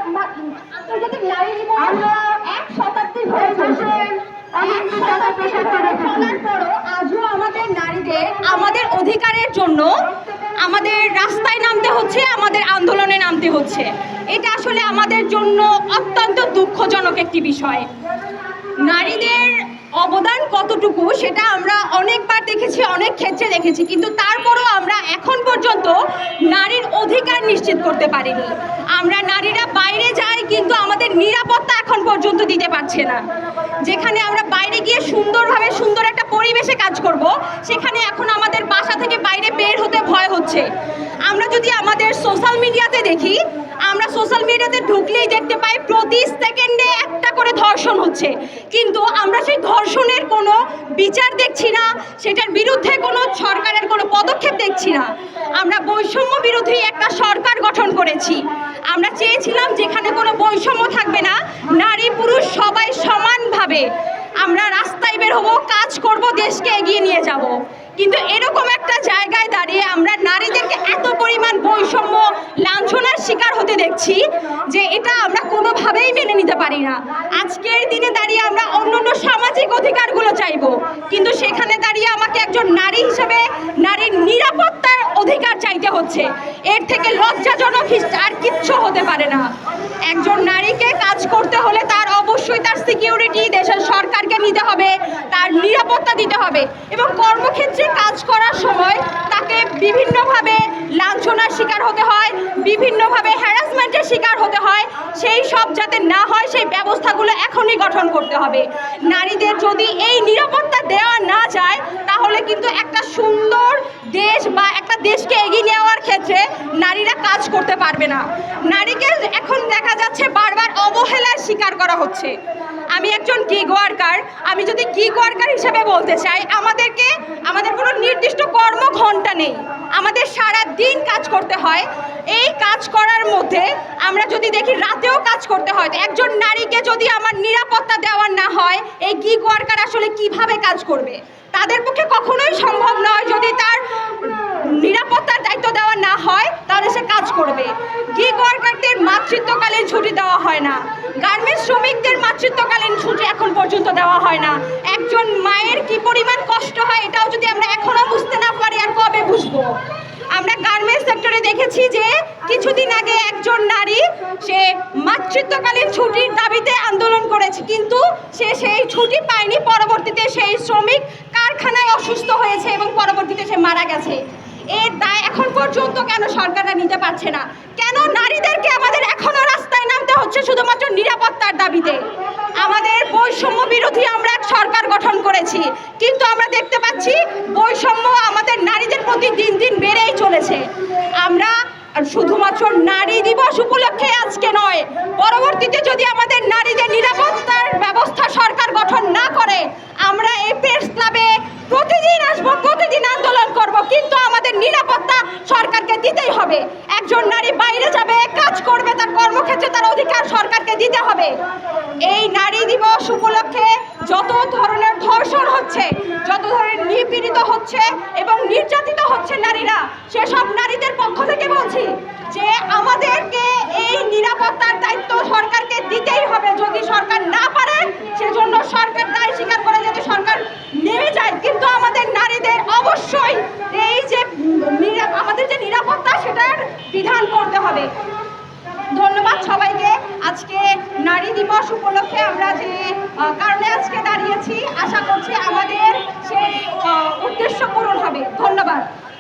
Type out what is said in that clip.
আন্তর্জাতিক নারী দিবস এক শতাব্দী হয়েছে, চলার পরও আজও আমাদের নারীদের আমাদের অধিকারের জন্য আমাদের রাস্তায় নামতে হচ্ছে, আমাদের আন্দোলনে নামতে হচ্ছে। এটা আসলে আমাদের জন্য অত্যন্ত দুঃখজনক একটি বিষয়। নারীদের অবদান কতটুকু সেটা আমরা অনেকবার দেখেছি, অনেক ক্ষেত্রে দেখেছি, কিন্তু তারপরও আমরা এখন পর্যন্ত নারীর অধিকার নিশ্চিত করতে পারিনি। আমরা নারীরা বাইরে যাই, কিন্তু আমাদের নিরাপত্তা এখন পর্যন্ত দিতে পারছে না। যেখানে আমরা বাইরে গিয়ে সুন্দরভাবে সুন্দর একটা পরিবেশে কাজ করব, সেখানে এখন আমাদের বাসা থেকে বাইরে বের হতে ভয় হচ্ছে। আমরা যদি আমাদের সোশ্যাল মিডিয়াতে দেখি, আমরা সোশ্যাল মিডিয়াতে ঢুকলেই দেখতে পাই প্রতি সেকেন্ডে একটা করে ধর্ষণ হচ্ছে, কিন্তু আমরা সেই ধর্ষণের কোনো বিচার দেখছি না, সেটার বিরুদ্ধে কোনো সরকারের কোনো পদক্ষেপ দেখছি না। আমরা বৈষম্য বিরোধী একটা সরকার গঠন করেছি। আমরা চেয়েছিলাম যেখানে কোনো বৈষম্য থাকবে না, নারী পুরুষ সবাই সমানভাবে আমরা রাস্তায় বের হবো, কাজ করব, দেশকে এগিয়ে নিয়ে যাব। কিন্তু এরকম একটা জায়গায় দাঁড়িয়ে আমরা নারীদেরকে এত পরিমাণ বৈষম্য লাঞ্ছনার শিকার হতে দেখছি যে এটা আমরা কোনোভাবেই মেনে নিতে পারি না। আজকের দিনে দাঁড়িয়ে আমরা অন্যান্য সামাজিক অধিকারগুলো চাইবো, কিন্তু সেখানে দাঁড়িয়ে আমাকে একজন নারী হিসেবে নারীর নিরাপত্তার অধিকার চাইতে হচ্ছে। এর থেকে লজ্জাজনক আর কিচ্ছু হতে পারে না। একজন নারীকে কাজ করতে হলে তার অবশ্যই তার সিকিউরিটি দেশের সরকারকে নিতে হবে, তার নিরাপত্তা দিতে হবে, এবং কর্মক্ষেত্রে কাজ করার সময় তাকে বিভিন্নভাবে লাঞ্ছনার শিকার হতে হয়, বিভিন্নভাবে হ্যারাসমেন্টের শিকার হতে হয়। সেই সব যাতে না হয় সেই ব্যবস্থাগুলো এখনই গঠন করতে হবে। নারীদের যদি এই নিরাপত্তা দেওয়া না যায়, তাহলে কিন্তু একটা সুন্দর দেশ বা একটা দেশকে এগিয়ে নেওয়ার ক্ষেত্রে নারীরা কাজ করতে পারবে না। নারীকে এখন দেখা যাচ্ছে বারবার অবহেলার শিকার করা হচ্ছে। আমি একজন গিগ ওয়ার্কার, আমি যদি গিগ ওয়ার্কার হিসেবে বলতে চাই, আমাদের কোনো নির্দিষ্ট কর্মঘণ্টা নেই, আমাদের সারা দিন কাজ করতে হয়। এই কাজ করার মধ্যে আমরা যদি দেখি রাতেও কাজ করতে হয়, একজন নারীকে যদি আমার নিরাপত্তা দেওয়া না হয়, এই গিগ ওয়ার্কার আসলে কিভাবে কাজ করবে? তাদের পক্ষে কখনোই সম্ভব নয়। যদি তার নিরাপত্তার দায়িত্ব দেওয়া না হয়, তাহলে সে কাজ করবে। গিগ ওয়ার্কারদের মাতৃত্বকালীন ছুটি দেওয়া হয় না, গার্মেন্টস শ্রমিকদের মাতৃত্বকালীন ছুটি এখন পর্যন্ত দেওয়া হয় না। একজন মায়ের কি পরিমাণ কষ্ট হয়, এটাও যদি আমরা এখনো বুঝতে না পারি, আর কবে বুঝবো? আমরা গার্মেন্টস সেক্টরে দেখেছি যে কিছুদিন আগে একজন নারী সে মাতৃত্বকালীন ছুটির দাবিতে আন্দোলন করেছে, কিন্তু সে সেই ছুটি পায়নি। পরবর্তীতে সেই শ্রমিক কারখানায় অসুস্থ হয়েছে এবং পরবর্তীতে সে মারা গেছে। এর দায় এখন পর্যন্ত কেন সরকাররা নিতে পারছে না? কেন নারীদেরকে আমাদের এখনো রাস্তায় নামতে হচ্ছে শুধুমাত্র নিরাপত্তার দাবিতে? আমাদের বৈষম্য বিরোধী আমরা এক সরকার গঠন করেছি, কিন্তু আমরা দেখতে পাচ্ছি বৈষম্য আমাদের নারীদের প্রতি দিন দিন বেড়েই চলেছে। আমরা শুধুমাত্র নারী দিবস উপলক্ষে আজকে নয়, পরবর্তীতে যদি আমাদের নারীদের নিরাপত্তার ব্যবস্থা সরকার গঠন না করে, আমরা এই প্রেস ক্লাবে প্রতিদিন আসবো, প্রতিদিন আন্দোলন করব, কিন্তু আমাদের নিরাপত্তা সরকারকে দিতেই হবে। একজন নারী বাইরে যাবে, কাজ করবে, তার কর্মক্ষেত্রে তার অধিকার সরকারকে দিতে হবে। এই নারী দিবস উপলক্ষে যত ধরনের ধর্ষণ হচ্ছে, যত ধরনের নিপীড়িত হচ্ছে এবং নির্যাতিত হচ্ছে নারীরা, সেসব নারীদের পক্ষ থেকে বলছি যে আমাদেরকে এই নিরাপত্তার দায়িত্ব সরকারকে দিতেই হবে। যদি সরকার না পারে, সেজন্য সরকার দায় স্বীকার করে যদি সরকার নেমে যায়, কিন্তু আমাদের নারীদের অবশ্যই এই যে আমাদের যে নিরাপত্তা, সেটার বিধান করতে হবে। ধন্যবাদ সবাইকে। আজকে নারী দিবস উপলক্ষে আমরা যে কারণে আজকে দাঁড়িয়েছি, আশা করছি আমাদের সেই